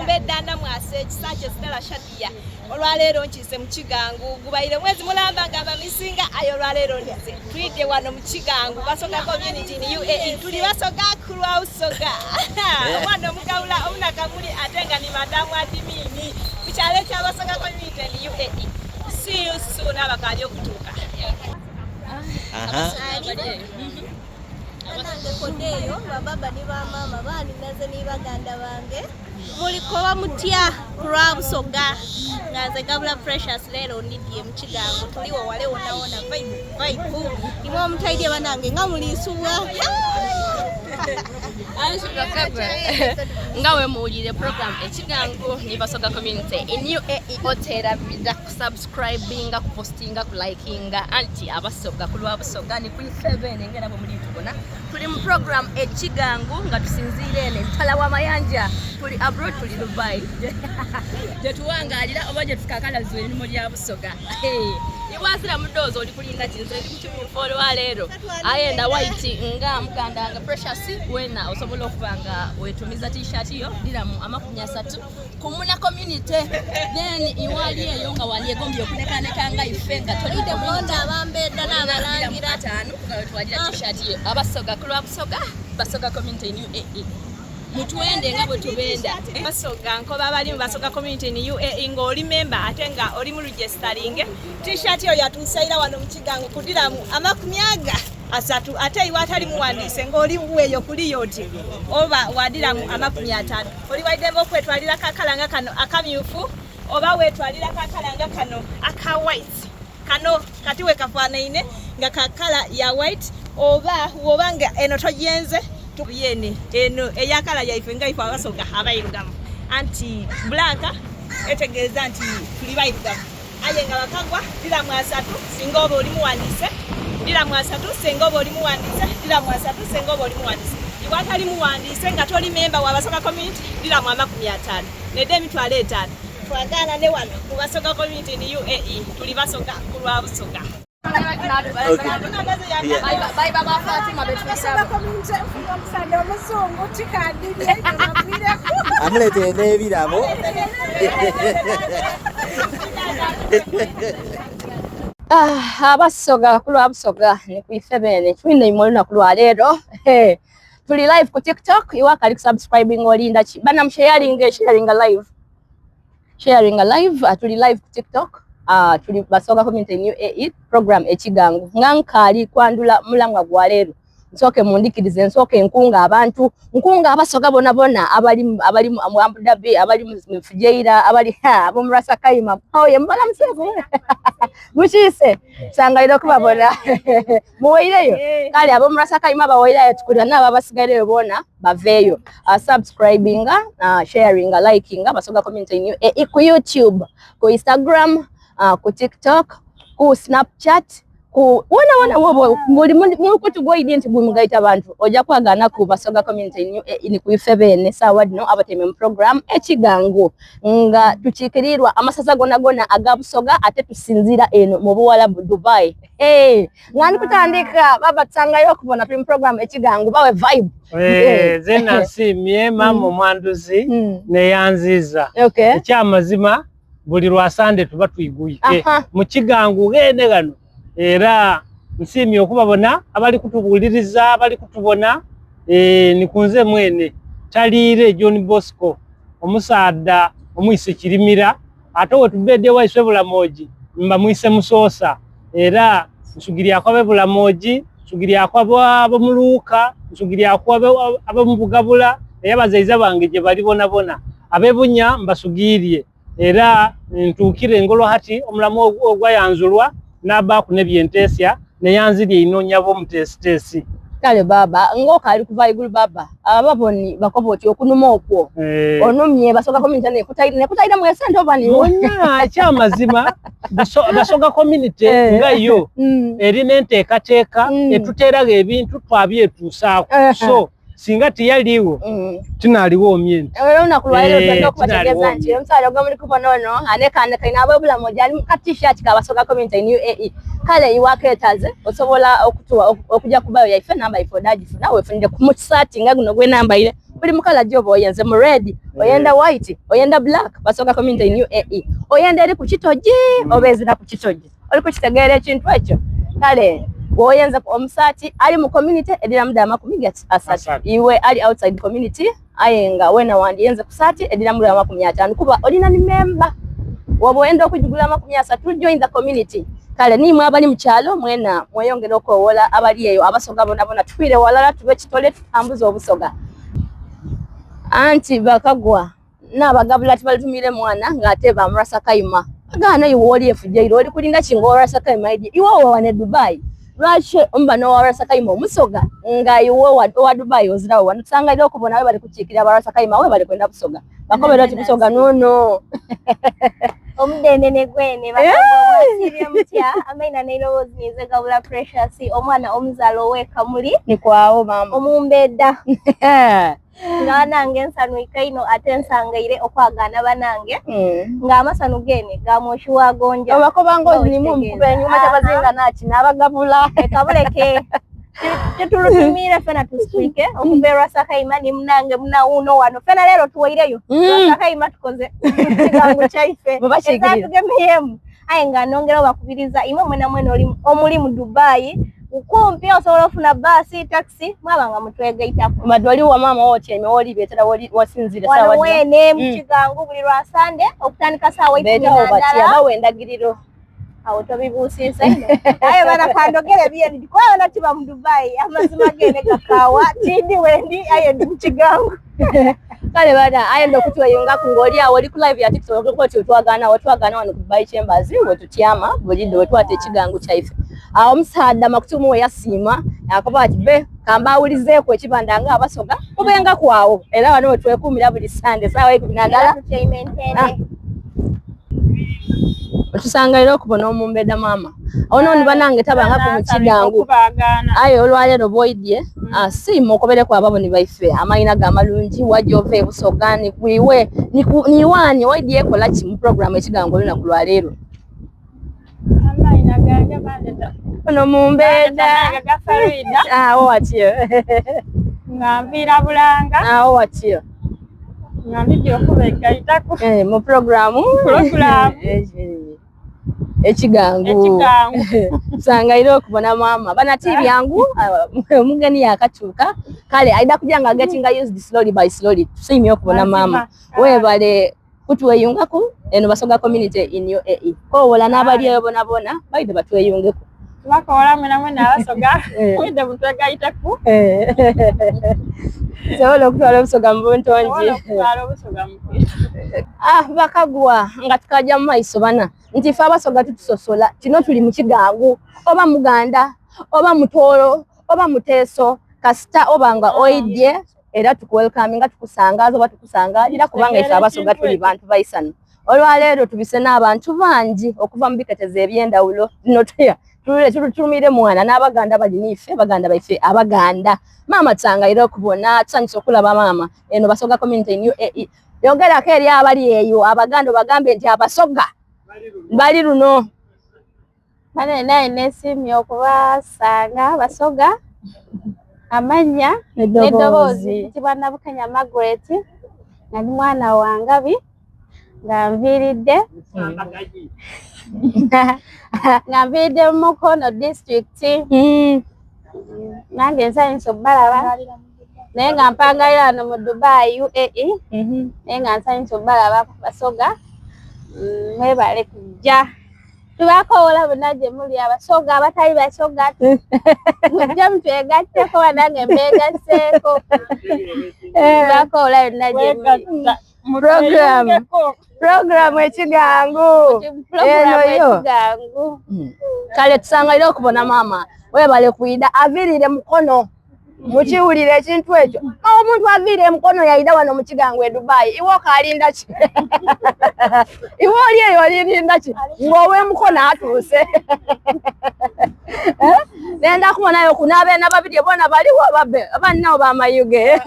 Mufumbe Danda Mwase Kisache Stella Shadia olwaleero nkise mu Kigangu gubayire mwezi mulamba ngamba misinga ayo olwaleero ndize twidde wano mu Kigangu basoga community ni UAE tuli basoga kulwa usoga omwana omugawula omunakamuli atenga ni madamu adimini bikyale kya basoga community ni UAE. See you soon abakali okutuuka. Kodeyo baba ni mama bani naze ni baganda bange mulikoba mutya kulwa busoga ngaze gabula precious lero ndidye mu Kigangu tuliwo wale wonaona vibe imwe mutaidye banange nga mulisuwa ngawe muwulire program Ekigangu ni basoga community in UAE otera bida subscribinga kupostinga kulikinga anti abasoga kulwa busoga ni ku 7 ngera bo muri tubona tuli mu program Ekigangu nga tusinzire ne tala wa mayanja tuli abroad tuli Dubai je tuwangalira obaje tukakala zwe ni muri abusoga iwasira mudozo oli kulinda kinzo ekimwe folo walero ayenda white nga mukandanga precious wena osobola okubanga wetumiza t-shirt yo diramu amakunya 3 kumuna community then iwali eyo nga wali egombye okunekaneka nga ifenga tolide monda abambedda n'abalangira 5 twagira t-shirt yo abasoga kulwa busoga basoga community in UAE mutuende nga bwe tubenda basoga nkoba bali mu basoga community ni UAE ngo oli member atenga oli mu registering t-shirt yo yatusaira wano mu Kigangu kudiramu amakumyaga 3 ate iwatali muwandise ngo oli weyo kuli yoti oba wadiramu amakumya 5 oli waidembo kwetwalira kakalanga kano akamyufu oba wetwalira kakalanga kano aka white kano katiwe kafanaine nga kakala ya white oba wobanga eno toyenze tuyene eno eyakala yaifenga ifa abasoga abayirugamu anti black etegeza anti tuli bayirugamu ayenga bakagwa dira mwasatu singobo oli muwandise dira mwasatu singobo oli muwandise dira mwasatu singobo oli muwandise iwatali muwandise nga toli member wa basoga community dira mwama 500 ne demi twale 5 twagana ne wano ku basoga community ni UAE tuli basoga kulwa busoga. Bye baba Fatima betusaba community msande omuzungu tikadide amulete nebirabo abasoga kulwa busoga ni kuifebene twine imoluna kulwa lero tuli live ku TikTok iwakali subscribing olinda chi bana sharing live tuli live ku TikTok tuli basoga community new program Ekigangu ngankali kwandula mulamwa gwa lero nsoke mundikirize nsoke nkunga abantu nkunga abasoga bona abali mu Abu Dhabi abali mu Fujairah abali abo murasa kayima oye mbala msefu muchise sangairo kubabona muwaireyo kale abo murasa kayima bawairayo tukulira naba basigareyo bona baveyo subscribinga sharinga likinga basoga community new ku YouTube ku Instagram ku TikTok ku Snapchat ku wana wobo muri kutugo identi bumugaita abantu oja kwagana ku basoga community ni kuifebene sawa dino abateme mu program Ekigangu nga tuchikirirwa amasaza gona agabusoga ate tusinzira eno mu buwala Dubai ngani kutandika baba tsanga yo kubona prim program Ekigangu bawe vibe zena si mie mama mwanduzi ne yanziza ekyamazima buli lwasande tuba twiguike mu Kigangu gene gano era nsimye okubabona abali kutubuliriza abali kutubona nikunze mwene talire John Bosco omusaada omwise Kirimira ate wetubedde waiswe bulamoji mba mwise Musosa era nsugiri akwabe bulamoji nsugiri akwabo abomuluka nsugiri akwabo abomubugabula eyabazaiza bange je bali bona abebunya mbasugirie era ntukire ngolo hati omulamu ogwayanzulwa naba kunebyentesya neyanzirye inonyabo mutesitesi kale baba ngoka ali kuva igulu baba ababoni bakoboti okunuma okwo onumye basoga community ne kutaira mwesente obani onya kyamazima basoga community ngayo erine nteekateeka etuteraga ebintu twabyetusaako so singa tiyaliwo tinaliwo omyenti unakulwaile okubategeza nti omusala ogwamuli kubonono aneka inabo bulamoja ali ka t-shirt kabasoga community new AE kale iwaketaze osobola okutuwa okuja kubayo yaife namba ifo daji nawe funde ku mutsati nga guno gwe namba ile buli mukala job oyenze mu red oyenda white oyenda black basoga community in UAE oyenda eri ku kitoji obezira ku kitoji oli kukitegera ekintu ekyo kale woyenza omusati ali mu community edira mudama kumiga asati iwe ali outside community ayenga wena wandi yenze kusati edira mudama 500 kuba olina ni member woboenda okujugula 300 join the community kale ni mwe abali mu kyalo mwena mweyongera okowola abali eyo abasoga bona tuwire walala tube kitole tutambuza obusoga anti bakagwa nabagabula tibalitumire mwana ngate bamurasa kayima agana iwo oli efujeiro oli kulinda kingorasa kayima idi iwo wane Dubai lwashe ombano warasa kayima omusoga nga iwo wa Dubai ozirawo wanusanga ile okubona we bali kuchikira barasa kayima we bali kwenda busoga bakobera ati busoga nono omudendene gwene bakabwa mutya amaina nairobozi nize gabula precious omwana omuzalo weka muli ni kwawo mama omumbeda nange nsanu ikaino atensangaire okwagana banange nga amasanu gene gamoshuwa gonja obakobango ni mumbe nyuma tabazinga nachi nabagabula ekabuleke tetulutumire fena tuswike okubera sakaima ni mnange mna uno wano fena lero tuwaireyo sakaima tukoze kigango chaife ezatugemeyemu ayenga nongera bakubiriza imwe mwena mwene omuli mu Dubai ukumpi osobola ofuna basi taxi mwabanga mutwega itapo madwali wa mama wote emewoli betera woli wasinzire sawa wano wene mukigango buli lwa Sunday okutandika sawa 12 bawendagiriro awo tobibusisa ino ayo bana kandogere byendi kwayo natiba mu Dubai amazima gene kakawa tindi wendi ayo ndi mukigango kale bana ayo ndo kutweyunga kungoli awo li ku live ya TikTok ko twagana wano ku Dubai Chambers we tutyama bulindo we twate kigango chaife awo msaada makutumu we yasima yakoba ati be kamba ulize ko kibandanga abasoga kubenga kwawo era wano twekumira buli Sunday sawa 12 otusangalira okubona omumbeda mama ono ni banange tabanga ku mukigango ayo olwalero boidye asimo okobere kwa baboni baife amaina ga malungi wajove busogani kwiwe ni wani oidye kola ki mu program ekigango lina ku lwalero amaina ganja bandeta ono mumbeda ga Farida owatyo ngambira bulanga owatyo ngambije okubeka itako mu program ekigango sangairo kubona mama bana TV yangu mugeni yakatuka kale aida kujanga getting used slowly by slowly tusimye okubona mama we bale kutweyunga ku eno basoga community in UAE ko wala nabali bona baide batweyunge ku bakola mwena abasoga kwide mutwega itaku Solo kutwala busoga mbuntonji bakagwa nga tukaja mu maiso bana nti fa basoga tutusosola kino tuli mu kigango oba muganda oba mutoro oba muteso kasita obanga oidye era tukwelkaminga tukusangaza oba tukusangalira kubanga ife abasoga tuli bantu baisana olwalero tubise n'abantu bangi okuva mu biketeze ebyendawulo notuya tulumire mwana n'abaganda bali nife baganda baife abaganda mama tsangaira okubona tsanyiso okulaba mama eno basoga community in UAE yogera keri abali eyo abaganda bagambe nti abasoga bali luno bane naye nesimye okubasanga basoga amanya nedobozi tibana bukanya Margaret nali mwana wangabi ngamviridde ngambide Mukono district nange nsanyusa balaba naye nga mpangalira ano mu Dubai UAE naye nga nsanyusa balaba basoga mwebale kujja tubakowola bunaje muli abasoga abatali basoga mujja mutwegatteko wanange mbegaseeko tubakowola bunaje muli program ekigango eno yo kale tusangalira okubona mama webale kuida avirire Mukono mukiwulire ekintu ekyo omuntu avire Mukono yaida wano mu kigango e Dubai iwo kalinda ki iwo oli olinda ki ngowe Mukono atuse nenda kubonayo kunabena babiri bona baliwo babe abannawo bamayuge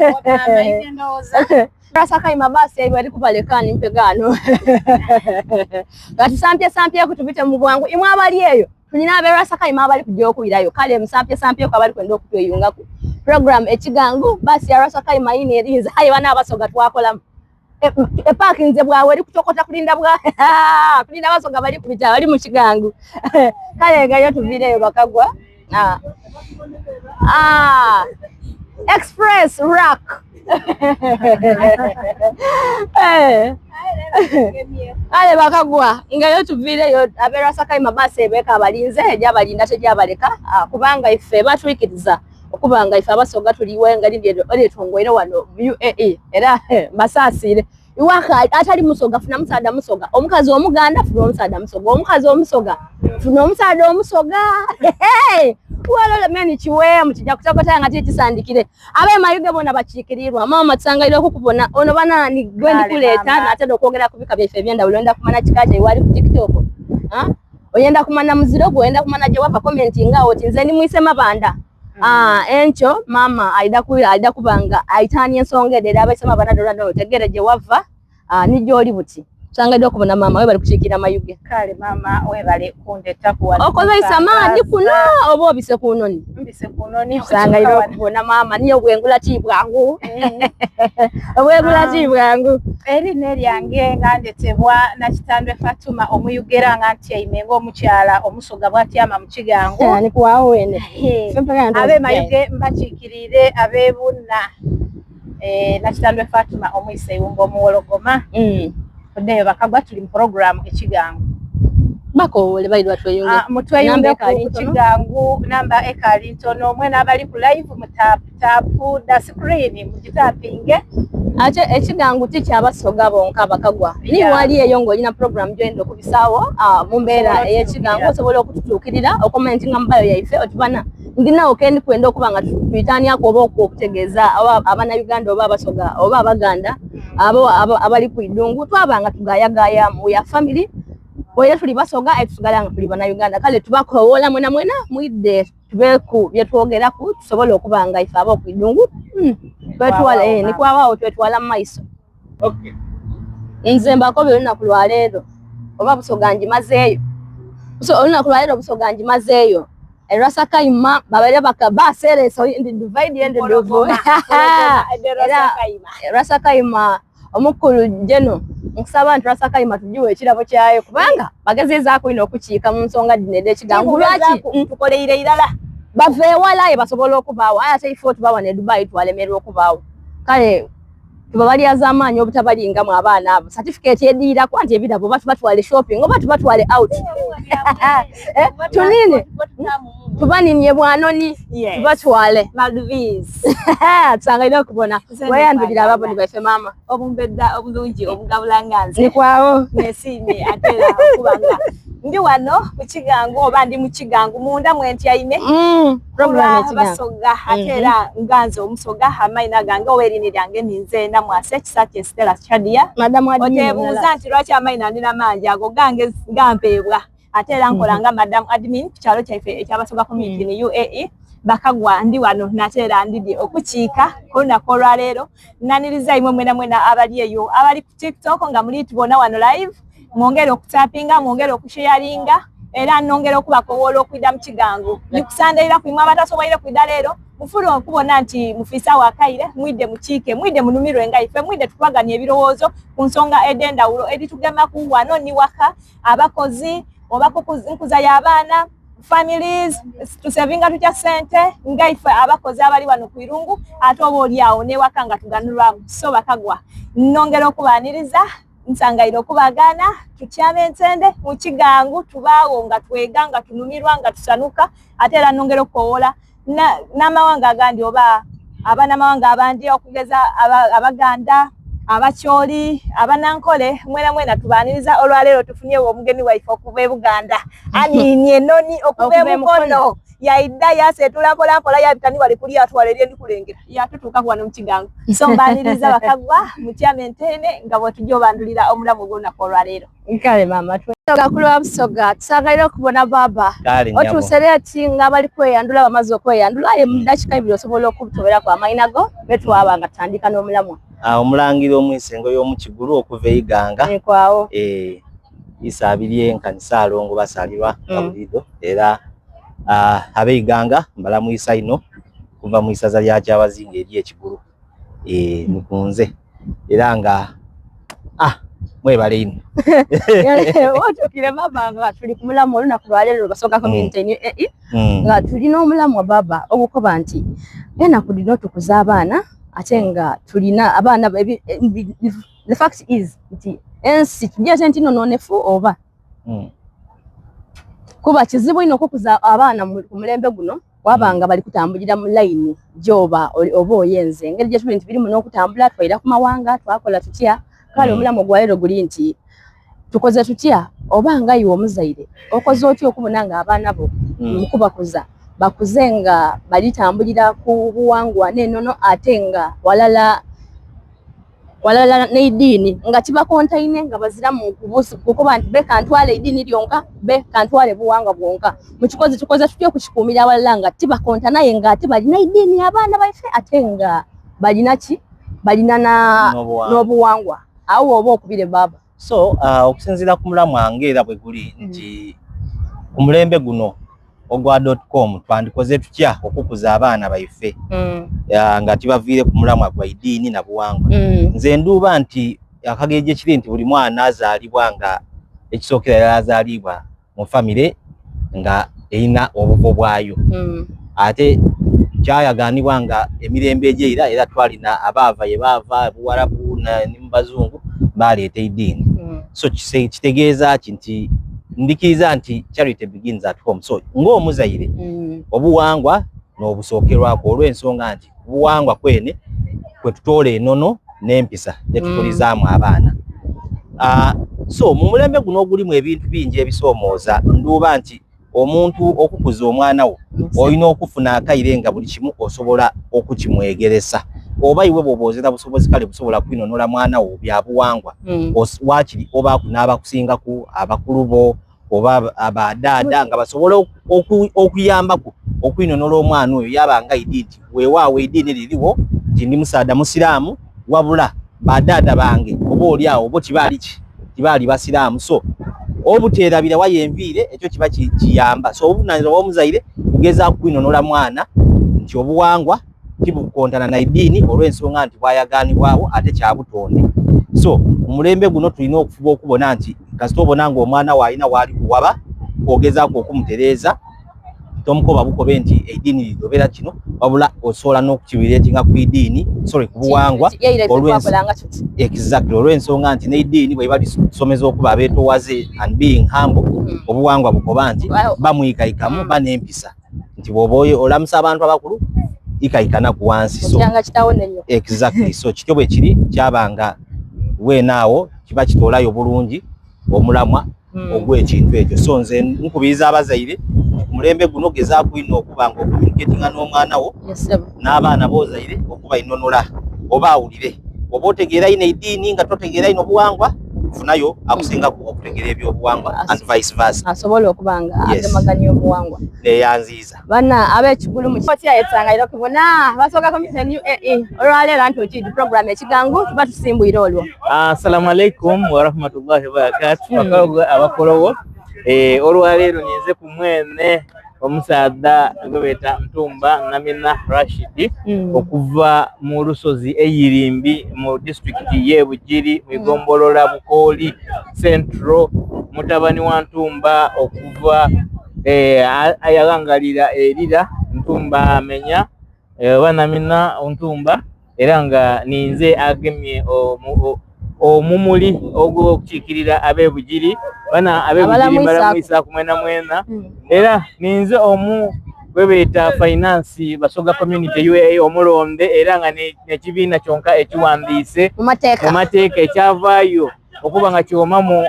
Rasa kaima basi bali kubalekani mpegano gatusampye kutubite mu bwangu imwe abali eyo tulina aberasa kaima abali kujja okuyirayo kale musampye ko abali kwenda okutweyunga ku program ekigangu basi arasaka imayini eriza ayi bana abasoga twakola parking ze bwawe eri kutokota kulinda bwa kulinda abasoga bali kubita bali mu kigangu kale gayo tuvireyo bakagwa express rock ale bakagwa ngayo tuvireyo aberasaka imabase ebeka abalinze ejabalinda tejabaleka kubanga ife batwikiriza okubanga ife abasoga tuliwe nga libye oletongoire wano UAE era basasire iwaka atali musoga funa musada musoga omukazi omuganda funa omusada musoga omukazi omusoga funa omusada omusoga wala meni chiwe mukijja kutagota nga tikisandikire abe mayuge bona bakikirirwa mama tsangaire okukubona ono bana ni gwendi kuleta natenda okwogera kubika byefe byenda ulenda kumana kikaje iwali ku TikTok oyenda kumana muziro oyenda kumana je wava commenting ngawo tinze ni mwise mabanda encho mama aida kubanga aitani ensonga edera abasema bana dolanda otegereje wava nijo oli buti tsangaide okubona mama we bali kuchikira mayuge kale mama we bali kundeta kuwa okoza isamadi kuno obo bise kunoni mbise kunoni tsangaide okubona mama niyo gwengula tibwangu obwengula tibwangu eri neryange ngandetebwa na kitandwe Fatuma omuyugera nganti aimengo omukyala omusoga bwatyama mu kigangu ni kwawo wene abe mayuge mbachikirire abe bunna na kitandwe Fatuma omuyise yumbo omuwologoma odeyo bakagwa tuli mu program ekigangu bako ole baidwa tweyunge mutweyunge ku kigangu namba ekali ntono mwena abali ku live mutapu da screen mujitapinge ate ekigangu tikyabasoga bonka bakagwa ni wali eyo ng'olina program gyoyenda okubisawo mu mbeera ey'ekigangu osobola okututuukirira okomentinga mu bayo yaife otubana ndinawo kendi kwenda okuba nga tuyitaaniako oba okutegeeza abana Uganda oba abasoga oba abaganda abo abali ku idungu twabanga tugayagaya mu ya family oya tuli basoga etusigala nga tuli bana Uganda kale tubakoola mwena mwidde tubeku byetwogeraku tusobole okuba nga ife abo ku idungu twetwala ni kwawawo twetwala mu maiso nze mbako byolunaku lwaleero oba busoga njimazeeyo olunaku lwaleero busoga njimazeeyo erasaka ima babale bakabasere so in the divide and the double erasaka ima omukulu jeno nkusaba nti rasaka ima tujiwe ekirabo kyayo kubanga bagezezaako ino okukiika mu nsonga dinede ekigangu lwaki tukoleire irala bave ewala basobola okubaawo ate ifo tubawa ne Dubai twalemerwa okubaawo kale tubabalyaza amaanyi obutabalingamu abaana abo certificate ediira kwanti ebirabo batwale shopping oba tubatwale out tunine tubaninye bwanoni tubatwale Maldives tsangaire okubona weyandulira ababoni baife mama obumbedda obulungi obugabulanganze ni kwawo nesini atera okubanga ndi wano mu kigangu oba ndi mu kigangu munda mwentyaine program ekigangu basoga atera nganze omusoga amaina gange owerini lyange ninze na mwase kisate Stella Shadia madam admin otebuuza nti lwaki amaina ndina mangi ago gange ngampeebwa atera nkolanga madam admin ku kyalo kyaife ekyabasoga community ni UAE bakagwa ndi wano natera ndidi okukiika olunaku olwaleero naniriza imwe mwena abali eyo abali ku TikTok nga muli tubona wano live mwongere okutapinga mwongere okusharinga era nongere okubakowoola okwida mu kigangu nikusandalira kuimwe abatasoboire kwida leero mufule okubona nti mufisa wakaire mwidde mukiike mwidde munumirwe nga ife mwidde tukubaganya ebirowoozo ku nsonga ed'endawulo eritugemaku wano ni waka abakozi oba nkuza y'abaana families tusevinga tutya sente nga ife abakozi abali wano ku irungu ate oba oliawo newaka nga tuganulwamu so bakagwa nongera okubaaniriza nsangaire okubagana tutyama entende mu kigangu tubaawo nga twega nga tunumirwa nga tusanuka ate era nongera okukowoola n'amawanga agandi oba abanamawanga abandi okugeza abaganda abakyoli abanankole mwena tubaaniriza olwaleero tufunyewo omugeni waife okuva e Buganda aniinye noni okuva e Mukono yaidda yasetula mpolampola yabitani wali kuli atwala eri ndikulengera yatutuuka wano mu kigangu so mbaaniriza bakagwa mutyama entene nga bwetujja obandulira omulamu ogw'olunaku olwaleero kale mama tusoga kulwa busoga tusagaire okubona baba otuusere ati nga bali kweyandula bamaze okweyandula ye mu dakiika ibiri osobola okutubeerako amaina go betwaba nga tutandika n'omulamu omulangira omwisengo y'omukigulu okuva eiganga kwawo isabirye enkanisa alongo basalirwa kabulido era abeiganga mbalamwisa ino kuva mu isaza lya Kyabazinga eri ekigulu nikunze era nga mwebale ino wachokile baba nga tuli kumulamu olunaku lwaleero Basoga community nga tulina omulamu wa baba ogukoba nti enaku lino tukuza abaana ate nga tulina abaana the fact is nti ensi tujja nti nonefu oba kuba kizibu ino okukuza abaana mu mulembe guno wabanga bali kutambulira mu line joba oba oyenze engeri gye tuli nti biri muno okutambula twaira ku mawanga twakola tutya kale omulamu gwalero guli nti tukoze tutya oba nga iwe omuzaire okoze otyo okubona nga abaana bo mukubakuza bakuzenga balitambulira ku buwangwa nenono ate nga walala n'eddiini nga kibakontaine nga bazira mu kubusi kukuba nti be kantwale eddiini lyonka be kantwale buwangwa bwonka mukikozi tukoze tutya okukikuumira abalala nga tibakonta naye nga ate balina eddiini abaana baife ate nga balina ki balina n'obuwangwa awo oba okubire baba so okusinziira ku mulamu wange era bwe guli nti ku mulembe guno ogwa.com twandikoze tutya okukuza abaana baife nga tibaviire ku mulamwa gwa iddiini na buwangwa nze nduuba nti akageje kiri nti buli mwana azaalibwa nga ekisookera yali azaalibwa mu famire nga erina obuvo bwayo ate kyayaganibwa nga emirembe egy'era era twalina abaava ye baava Buwarabu ne mu Bazungu baleeta iddiini so kitegeeza nti ndikiriza nti charity begins at home. So ng'omuzaire obuwangwa n'obusookerwako olw'ensonga nti obuwangwa kwene kwe tutola enono n'empisa gyetukulizaamu abaana. So mu mulembe guno ogulimu ebintu bingi ebisoomooza nduuba nti omuntu okukuza omwana wo olina okufuna akaire nga buli kimu osobola okukimwegeresa oba iwe bw'oboozera busobozi kale busobola kwinonola mwana wo bya buwangwa waakiri oba n'abakusingaku abakulu bo oba abadaada nga basobola okuyambaku okwinonola omwana oyo yaba nga iddiini weewaawo iddiini liriwo nti ndi musaada musiraamu wabula badaada bange oba oli awo bo tibaali basiraamu so obuteerabira wayenviire ekyo kiba kiyamba so obuvunaanyizibwa bw'omuzaire kugezaako kwinonola mwana nti obuwangwa tibukontana na iddiini olw'ensonga nti bwayaganibwawo ate kyabutonde. So umulembe guno tulina okufuba okubona nti kasita obona nga omwana waalina waali kuwaba ogezaako okumutereeza tomukoba bukobe nti eddiini lidobera kino wabula osobola n'okukibireetinga ku iddiini ku buwangwa exactly olw'ensonga nti n'eddiini bwe balisomeza okuba abeetoowaze and being humble obuwangwa bukoba nti bamwikayikamu banempisa nti bw'oba olamusa abantu abakulu ikayikana ku wansi so exactly so kityo bwe kiri kyabanga weenaawo kiba kitoolayo bulungi omulamwa ogw'ekintu ekyo so nze nkubiriza abazaire mulembe guno gezaako ino okuba nga okommunikatinga n'omwana wo n'abaana b'ozaire okuba inonola oba awulire oba otegeera ino eddiini nga totegeera ino buwangwa funayo akusingaku okutegeera ebyobuwangwa and vice versa asobola okuba nga agemaganya obuwangwa neyanziiza bana ab'ekigulu mu kifo kyayetsangayira okubona Basoga community olwaleero anti okidi program ekigangu tuba tusimbwire olwo. Assalamu alaikum wa rahmatullahi wa barakatuh abakolowo olwaleero nize ku mwene omusaadha gwebeeta Ntumba Namina Rashid okuva mu Lusozi Eyirimbi mu district y'e Bugiri mu Igombolola Bukooli Central mutabani wa Ntumba okuva ayalangalira erira Ntumba amenya Namina Ntumba era nga ninze agemye omumuli ogw'okukiikirira ab'e Bugiri bana ab'e Bugiri balamwisa kumwena era ninze omu gwebeeta finance Basoga community UAA omulonde era nga nekibiina kyonka ekiwandiise mu mateeka ekyavaayo okuba nga kiwomamu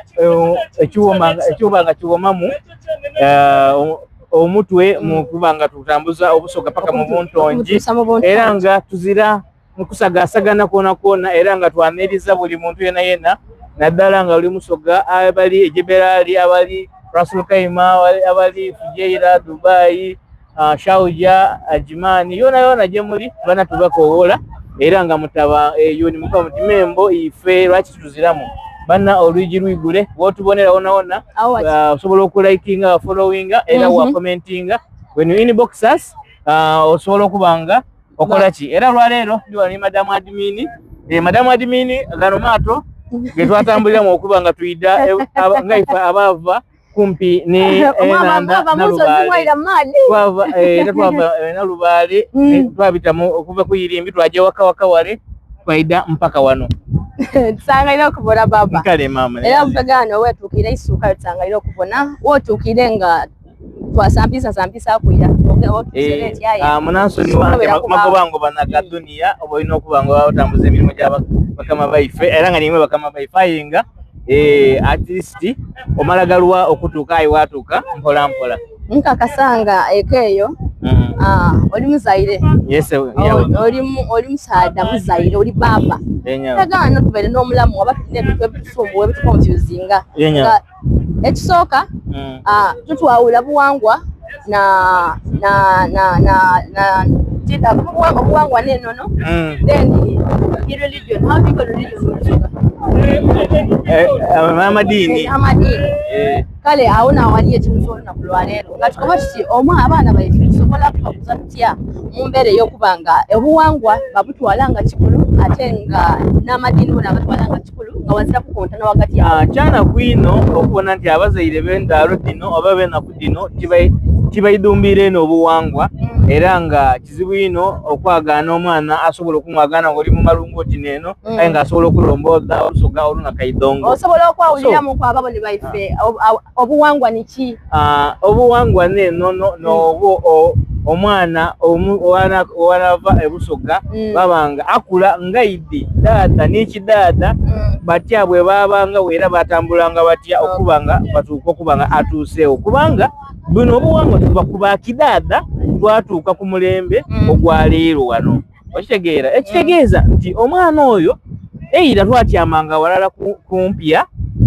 omutwe mu kuba nga tutambuza obusoga paka mu buntongi era nga tuzira mukusagasagana koona era nga twaniriza buli muntu yena naddala nga oli musoga abali ejeberali abali Rasul Kaima abali Fujairah Dubai Sharjah Ajmani yona gye muli bana tubakowola era nga mutaba yoni muka mutimembo ife lwaki tuziramu bana olwigi lwigule wotubonera ona osobola okulikinga followinga era wa commentinga when you inbox us osobola okubanga okola ki era lwaleero ndi wali madamu admin gano maato ge twatambuliramu okuba nga tuyida nga ife abaava kumpi ne enanda nalubaale twabita okuva ku Irimbi twaja waka wale twaida mpaka wano tusangalira okubona baba kale mama era mpagano wetukire isuka tusangalira okubona wotukire nga twasampisa kuira munansoni wange magobango banaga dunia oboina okubango batambuza emirimu gyaba bakama baife era nga nimwe bakama baife ayinga artist omalagalwa okutuuka ayi watuuka mpola nkakasanga ekeyo oli muzaire yes oli musaada muzaire oli baba tagano tubere n'omulamu wabatine ebitufumu ebitukonfusinga ekisooka tutwawula buwangwa na obuwangwa n'ennono then religion how do you call religion amadini kale awo nawali ekintu olunaku lwaleero nga tukoba tuti abaana baife tusobola kubakuza tutya mu mbeera ey'okuba nga obuwangwa babutwala nga kikulu ate nga n'amadini bona abatwala nga kikulu nga wazira kukontana wakati kyana kwino okubona nti abazaire b'endaalo dino oba b'ennaku dino tibaidumbiira eno obuwangwa era nga kizibu ino okwagaana omwana asobola okumwagaana ng'oli mu malungooti n'eno aye ng'asobola okulombooza olusoga olunakaidongo osobola okwawuliramu kw'ababone baife obuwangwa niki obuwangwa n'ennono n'obwo omwana owanava ebusoga babanga akula ngaidi dada n'ekidaada batya bwe babanga weera batambulanga batya okubanga batuuka okubanga atuuseewo kubanga buno obuwangwa tuva ku bakidaada twatuuka ku mulembe ogwaleero wano okitegeera ekitegeeza nti omwana oyo eira twatyamanga walala kumpya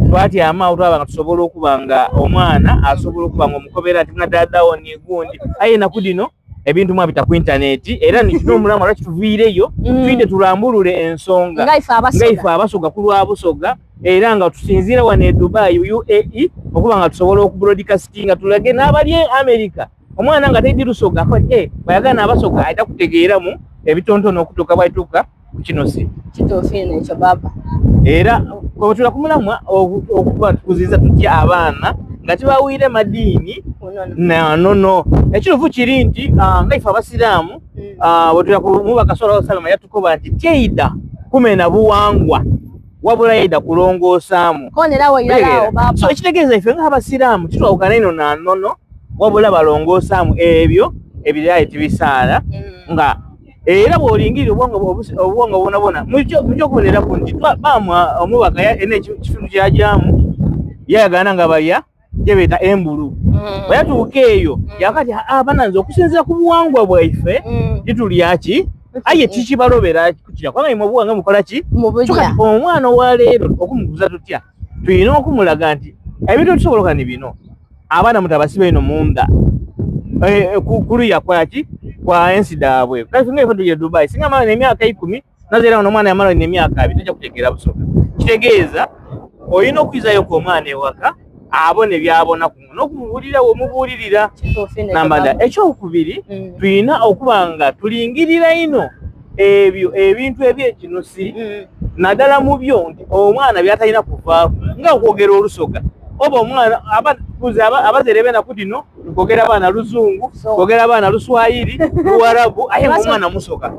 twatyama twabanga tusobola okubanga omwana asobola okubanga omukobera nti nadaadawo nigundi aye enaku dino ebintu mwabita ku intaneti era nikino omulamu lwaki tuviireyo twide tulambulule ensonga ngaife abasoga ku lwabusoga era nga tusinziira wano e Dubai UAE okuba nga tusobola okubroadcastinga tulage n'abali America omwana nga taidi lusoga bayagana abasoga ayita kutegeeramu ebitontono okutuuka bwaituuka ku kino si kituufiina ekyo baba era kwetula kumulamwa okuba tukuziza tutya abaana nga tibawire madiini nono ekiruvu kiri nti ngaife abasiraamu bwetula kumubaka sallallahu alaihi wasallam yatukoba nti tyeida kumena buwangwa wabula yaida kulongoosaamu so ekitegeeza ife ng'abasiraamu kitwawukana ino na nnono wabula balongoosaamu ebyo ebirayi tibisaala nga era bw'olingirira obuwangwa bwonabwona mukyokuboneraku nti omubaka ena ekitundu kyajyamu yayagana nga balya gyebeeta embulu bweyatuuka eyo yakati bananze okusinziira ku buwangwa bwaife titulyaki aye tikibalobera kukira kubanga imwe obuwangwa mukola ki kati omwana owaleero okumuguza tutya tulina okumulaga nti ebintu tusoboloka ni bino abaana mutabasiba ino munda kuluya kwaki kwa ensi daabwe kaife ngaife tuje Dubai singa mala n'emyaka 10 nazeera n'omwana yamala n'emyaka 2 tajja kutegeera busoga kitegeeza oyina okwizayo ku omwana ewaka abone byabona n'okumubuulira womubuulirira nambada ekyokubiri tulina okubanga tulingirira ino ebyo ebintu ebyekinusi naddala mu byo nti omwana byatalina kuvaako nga okwogera olusoga oba omwana abazaire b'ennaku dino kwogera abaana luzungu kwogera abaana luswayiri luwarabu aye omwana musoga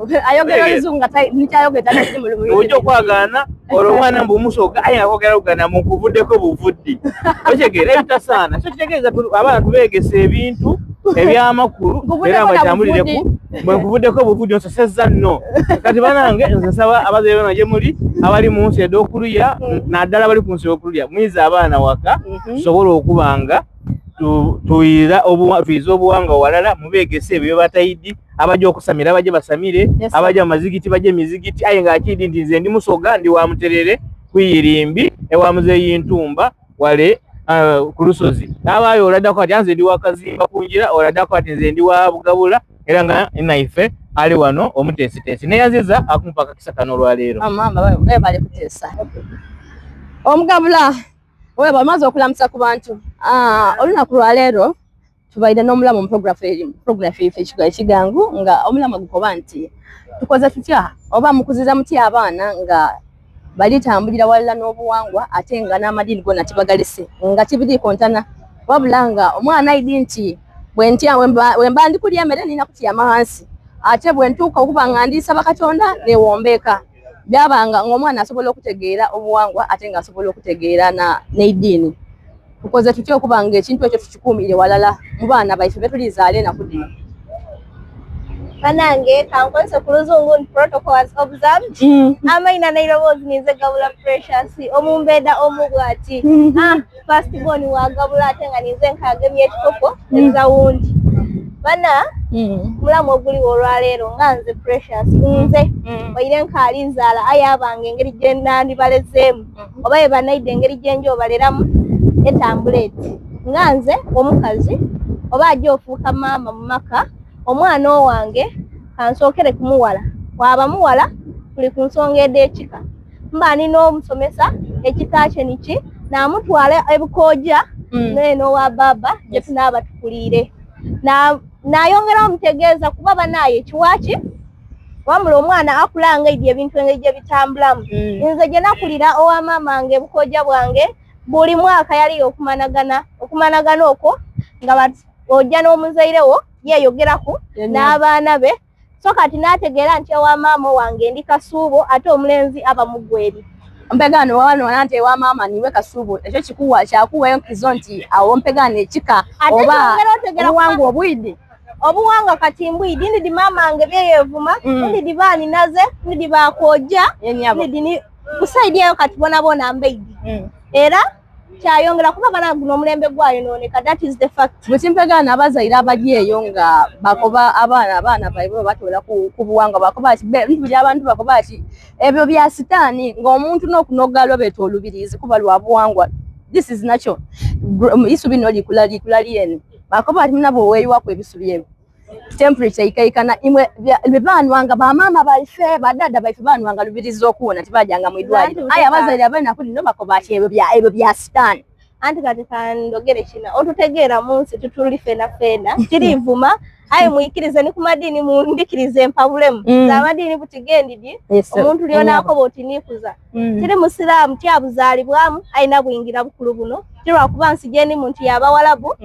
ojja okwagaana olwo omwana mbu musoga aye akwogera lugana mukuvuddeko buvuddi okitegeera ebitasaana so kitegeeza abaana tubeegesa ebintu ebyamakulu era bakyambulireku bwenkuvuddeko buvuddi nsosezza nno kati banange nze nsaba abazaire bano gye muli abali mu nsi ed'okuluya naddala bali ku nsi y'okuluya muyiza abaana waka tusobole okubanga tuyiza obuwangwa walala mubeegese ebyo batayidi abajja okusamira abajja basamire abajja mu mazigiti bajja emizigiti aye ng'akidi nti nze ndi musoga ndi wa Muterere ku Irimbi ewa Muzeeyi Ntumba wale ku lusozi abaayo oladdako ati nze ndi wa Kazimba kunjira oladdako ati nze ndi wa Bugabula era nga naife ali wano omuteesiteesi neyanziza akumupa akakisa kano olwaleero webale kuteesa omugabula weba maze okulamusa ku bantu olunaku lwaleero tubaire n'omulamu mu program ekigangu nga omulamu gukoba nti tukoze tutya oba mukuziza mutya abaana nga balitambulira walala n'obuwangwa ate nga n'amadini gonna tibagalese nga tibiri kontana wabula nga omwana ayidi nti bwentya wemba ndikulya emmere nina kutyama hansi ate bwentuuka okuba nga ndisaba Katonda newombeeka byabanga ng'omwana asobola okutegeera obuwangwa ate nga asobola okutegeera n'eddiini tukoze tutya okuba nga ekintu ekyo tukikuumire walala mu baana baife betulizaala enaku dino Banange kankonse ku luzungu protocols observed amaina nairobozi nize gabula Precious omumbeda omugwati first born wa gabula ate nga nize nkagemye ekikopo ezawundi bana mulamu oguli olwaleero nganze Precious nze baire nkalinzaala ayabange engeri gyendandi balezeemu oba yebanaide engeri gyenjo baleramu etambuleti nganze omukazi oba ajja ofuuka maama mu maka omwana owange kansookere kumuwala waba muwala tuli ku nsonga ed'ekika mba nina omusomesa ekika kye niki n'amutwala ebukooja neno wa baba gye tunaaba tukuliire n'ayongera omutegeeza kuba banaaye ekiwaaki wamula omwana akulanga edyo ebintu engeri gye bitambulamu nze gye nakulira owa maamange ebukooja bwange buli mwaka yali okumanagana okwo nga ojja n'omuzairewo yeeyogeraku n'abaana be so kati n'ategeera nti ewa maama wange ndi Kasuubo ate omulenzi aba muggweri mpegano wawana nti ewa maama niwe Kasuubo ekyo kikuwa kyakuwayo nkizo nti awo mpegano ekika oba obuwangwa obwidi obuwangwa kati mbwidi ndidi maamange byeyevuma ndidi baani naze ndidi bakooja ndidi kusaidi eyo kati bonabona mbeidi era kyayongera kuba bana guno omulembe gwayo nooneka that is the fact mukimpegana abazaire abali eyo nga bakoba abaana baibwe batoola ku buwangwa bakoba buli abantu bakoba ati ebyo bya sitaani ng'omuntu n'okunogalwa beeta olubirizi kuba lwa buwangwa this is natural isubi no likula lyene bakoba ati munabo weeyiwako ebisubi ebyo temperature ikaikana imwe bebanwanga bamaama baife badada baife banwanga lubirizi okuwona tibajanga mu idwaliro aya abazaire abaina kuli no bakoba ati ebyo bya sitaani anti kati kandogere kina otutegeera munsi tutuli fena tirivuma aye muyikirize ni ku madini mundikirize empabulemu z'amadini butigendidi omuntu lyonako botiniikuza tiri musiraamu tyabuzaalibwamu ayina buyingira bukulu buno tirwakuba nsijeni muntu yabawalabu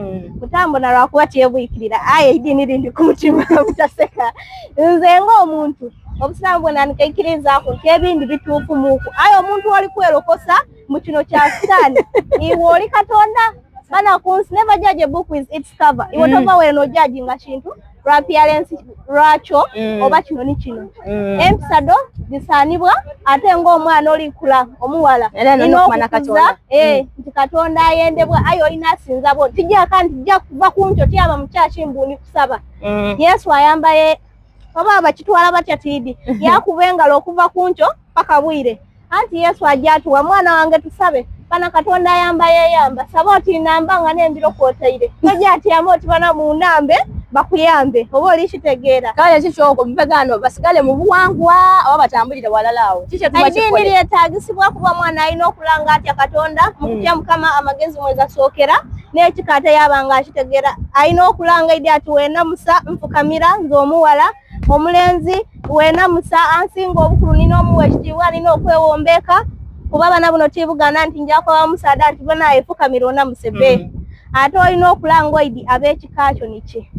mutambona lwakuba tyebuyikirira aye eddiini lindi ku mutima butaseka nze ng'omuntu obusiraamu bwona nikaikirizaako nti ebindi bituufu muuku aye omuntu oli kwerokosa mu kino kya sitaani iwe oli Katonda Bana kunsi never judge a book with its cover. Iwo tova wele no judge nga kintu lwa appearance lwacho oba kino ni kino. Empisado bisanibwa ate ng'omwana oli kula omuwala. Ino kumana Katonda. Nti Katonda ayendebwa ayo inasinza bo. Tijja kandi tijja kuva kuncho tyaba muchachi mbuni kusaba. Yesu ayambaye oba bakitwala batya tidi. Yakubengalo okuva kuncho paka bwire. Anti Yesu ajatuwa mwana wange tusabe. Bana Katonda ayambaye yamba saboti nambanga nembiro kwotaire tojati amoti bana munambe bakuyambe oba olishitegeera kale kikyoko mpegano basigale mu buwangwa oba batambulire walalawo kikye tubakikole ayini yetagisibwa kuba mwana ayina okulanga atya Katonda mukutya mukama amagezi mweza sookera n'ekikata yabanga akitegeera ayina okulanga idi ati wena musa mfukamira nze omuwala omulenzi wena musa ansinga obukulu nina omuwa ekitiibwa nina okwewombeeka kuba bana buno tibugana nti njako wa musada nti bona efukamira ona musebe ate olina okulanga idi ab'ekikakyo niki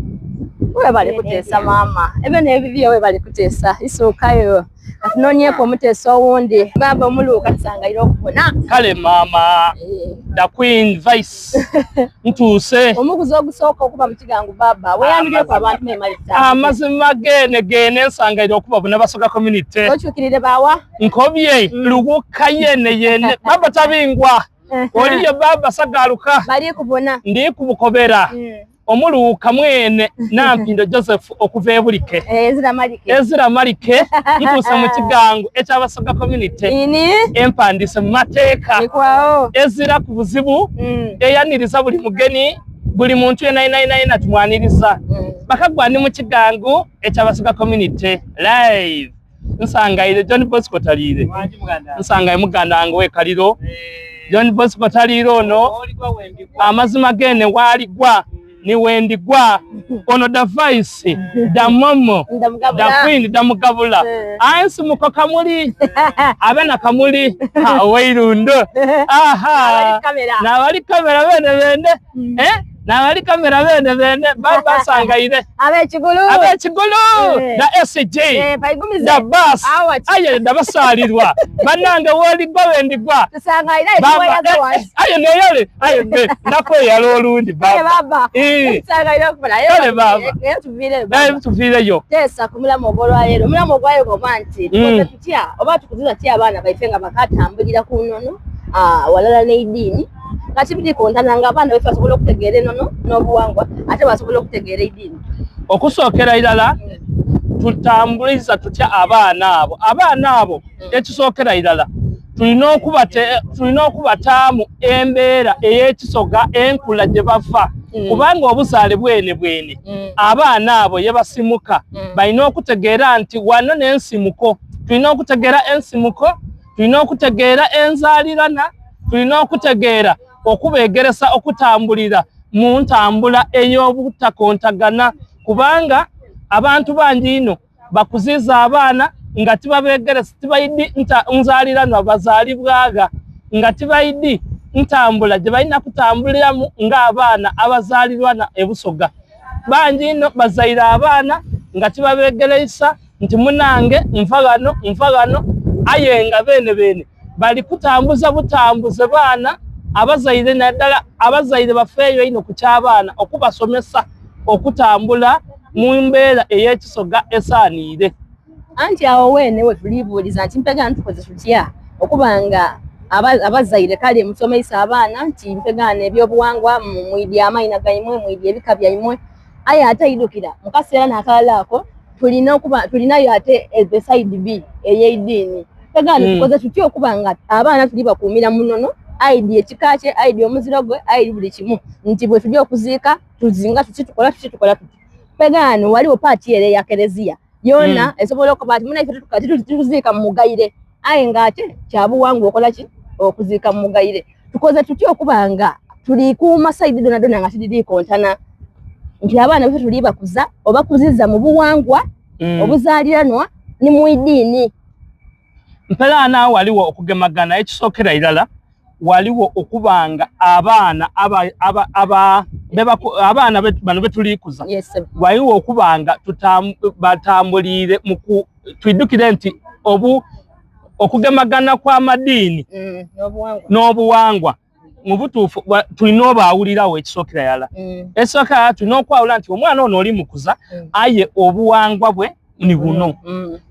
we bali kuteesa mama ebyo n'ebibyo we bali kuteesa isookayo atunonyeko omuteesa owundi baba omuluuka tusangaire okubona kale mama the queen vice ntuuse omuguzi ogusooka okuba mu kigangu baba weyandulyeko abantu memalita amazima gene nsangaire okubabona basoga community okyukirire bawa nkobye luguka yene baba tabingwa oliyo baba sagaluka bali kubona ndi kubukobera omuluuka mwene Nampindo Joseph okuva ebulike Ezra Malike ntuuse mu kigangu ekyabasoga community empandise mu mateeka Ezra ku buzibu eyaniriza buli mugeni buli muntu yena tumwaniriza bakagwani mu kigangu ekyabasoga community live nsangaire John Bosco Talire nsangaire muganda ngo wekaliro John Bosco Talire ono amazima gene waligwa ni wendigwa ono da vice da momo da queen da mugabula ansi muko kamuli abana kamuli ha weirundo aha na wali kamera bene na wali kamera bene baba sangaire abe chigulu da SJ da bas aye da basalirwa bananga wali bawendigwa sangaire aye ne yale aye nako yalo olundi baba sangaire kubala yale baba tuvire yo tesa kumulamo ogolwalero mulamo ogwayo gomanti tukotetya oba tukuziza tya abana baifenga bakatambulira kunono walala neidini kati bidi kontananga abana baife basobola okutegeera enono n'obuwangwa ate basobola okutegeera eddiini okusookera irala tutambuliza tutya abaana abo ekisookera irala tulina okubataamu embeera ey'ekisoga enkula gye bava kubanga obuzaale bwene abaana abo ye basimuka balina okutegeera nti wano n'ensimuko tulina okutegeera ensimuko tulina okutegeera enzaalirana tulina okutegeera okubeegeresa okutambulira mu ntambula ey'obutakontagana kubanga abantu bangi ino bakuziza abaana nga tibabeegeresa tibayidi nzaaliranwa bazaalibwaga nga tibayidi ntambula gye balina kutambuliramu ng'abaana abazaalirwana ebusoga bangi ino bazaire abaana nga tibabeegeresa nti munange nva gano aye nga bene bali kutambuza butambuze baana abazaire naddala abazaire bafeeyo ino ku ky'abaana okubasomesa okutambula mu mbeera ey'ekisoga esaaniire anti awo weene we tulibuuliza nti mpega ntukoze tutya okubanga abazaire kale musomesa abaana nti mpegana ebyobuwangwa mwidi amaina gaimwe mwidi ebika byaimwe aye atayidukira mukaseera nakalala ako tulinayo ate the side B ey'eddiini mpegana tukoze tutya okubanga abaana tuli bakuumira munono aidi ekikakye aidi omuziro gwe aidi buli kimu nti bwe tujja okuziika tuzinga tukola tuti pegano waliwo paati ere ya Kereziya yona esobola okuba ati muna ife tukati tuziika mu mugayire aye ngate kyabuwangu okola ki okuziika mu mugayire tukoze tutya okubanga tuli kuuma saidi dona nga tidiri kontana nti abaana bife tuli bakuza oba kuziza mu buwangwa obuzaaliranwa ni mu iddiini mpelana waliwo okugemagana ekisookera irala waliwo okubanga abaana bano betulikuza waliwo okubanga batambulire twidukire nti okugemagana kw'amadiini n'obuwangwa mu butuufu tulina obaawulirawo ekisookera yala ekisookera tulina okwawula nti omwana ono oli mukuza aye obuwangwa bwe ni buno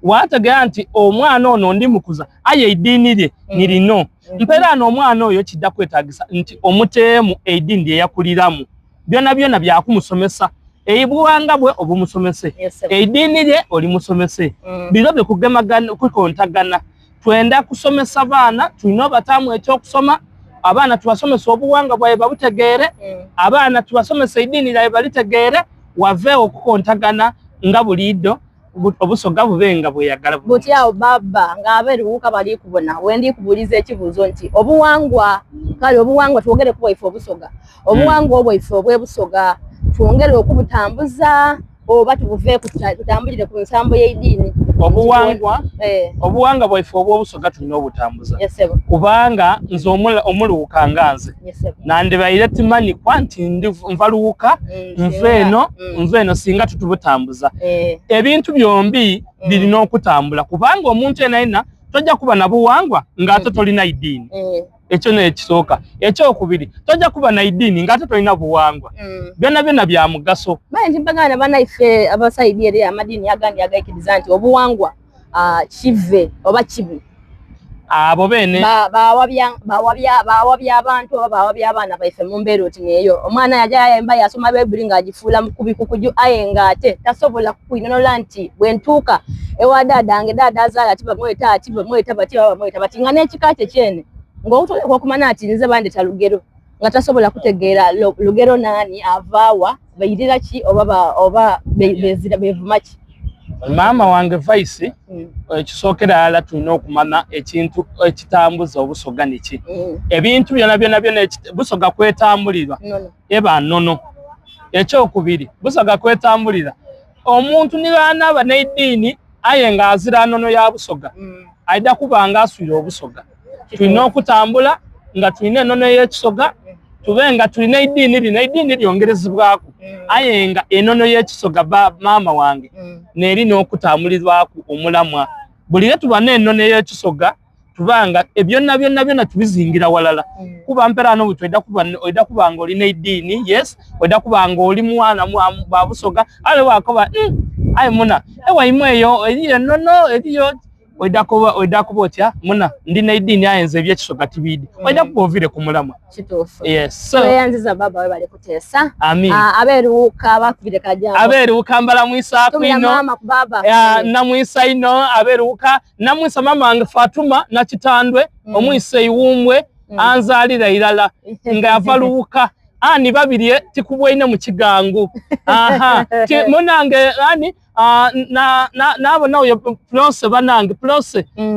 wategeera nti omwana ono ndi mukuza aye eddiini lye ni lino mpeera n'omwana oyo kidda kwetaagisa nti omuteemu eddiini lye yakuliramu byonna byakumusomesa ebuwanga bwe obumusomese eddiini lye oli musomese biro bikugemagana kukontagana twenda kusomesa baana tulina obataamu ekyokusoma abaana tubasomesa obuwanga bwaye babutegeere abaana tubasomesa eddiini lyaye balitegeere waveewo okukontagana nga buliiddo obusoga bubenga bweyagala butyawo baba ng'abeeruwuka bali kubona wendi kubuuliza ekibuuzo nti obuwangwa kale obuwangwa twogere ku bwaife obusoga obuwangwa obwaife obwebusoga twongere okubutambuza oba tubuve tutambulire ku nsambo y'eddiini obuwangwa bwaife obw'obusoga tulina obutambuza kubanga nze omuluwuka nga nze nandibaire timanyi kwanti nvaluwuka nve eno singa tutubutambuza ebintu byombi birina okutambula kubanga omuntu yenayina tojja kuba na buwangwa ng'ate tolina iddiini ekyo nekisooka ekyokubiri tojja kuba na iddiini ng'ate tolina buwangwa byonna bya mugaso bangi mpagana banaife abasaidi eri amadiini agandi agaikiriza nti obuwangwa kive oba kibi abo bene bawabya abantu oba bawabya abaana baife mu mbeera oti neeyo omwana yajayayemba yasoma Bayibuli ng'agifuula mu kubikukuju aye ng'ate tasobola kukwinonola nti bwe ntuuka ewa daadange daada azaala ati bamweta ati bamweta bati nga n'ekika kye kyene ng'otoleka okumanya ati nze bandeta lugero nga tasobola kutegeera lugero naani avaawa bayirira ki oba beevuma ki maama wange Vice ekisookera yala tulina okumanya ekintu ekitambuza obusoga niki ebintu byonna busoga kwetambulirwa eba nnono ekyokubiri busoga kwetambulira omuntu nibaana n'eddiini aye ng'azira nnono ya busoga aida kubanga aswire obusoga tulina okutambula nga tulina ennono y'ekisoga tube nga tulina eddiini lyongerezebwako aye nga ennono y'ekisoga maama wange n'erina okutambulirwako omulamwa buli lwe tuba n'ennono y'ekisoga tubanga byonna tubizingira walala kuba mpera n'obutwe oida kubanga olina eddiini yes oida kubanga oli mwana ba busoga ale wakoba aye muna ewaimu eyo eriyo ennono eriyo oida kuba otya muna ndina eddiini ayenze ebyekisoga tibidi oida kuba ovire ku mulamwa kituufu yes so yanziza baba we bali kuteesa amin abeeruuka bakubire kajambo abeeruuka mbala mwisa kwino mama ku baba na mwisa ino abeeruuka na mwisa mama wange Fatuma na kitandwe omwisa iwumwe anzalira ilala nga yavaluuka ani babiri tikubwaine mu kigangu aha munange ani nabo nawe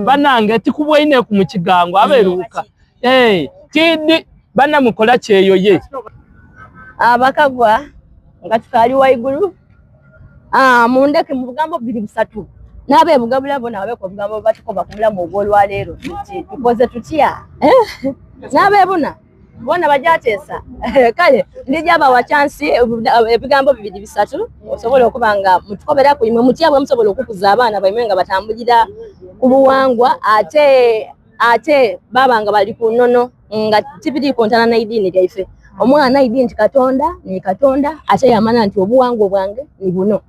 banange tikubwaine ku mu kigangu abeeruuka kidi bana mukola kyeyo ye abakagwa nga tukali waigulu mundeke mu bugambo 2-3 nabe bugabula bona abe ko bugambo batukoba kumula mu golwa lero tukoze tutya nabe bona bajatesa kale ndijaba wa chance ebigambo 2-3 osobola okubanga mutukobera ku imwe mutiyabwe musobola okukuza abaana baimwe nga batambulira kubuwangwa ate babanga bali ku nnono nga tibiri kontana na idini lyaife omwana idini ni katonda ate yamana nti obuwangwa bwange ni buno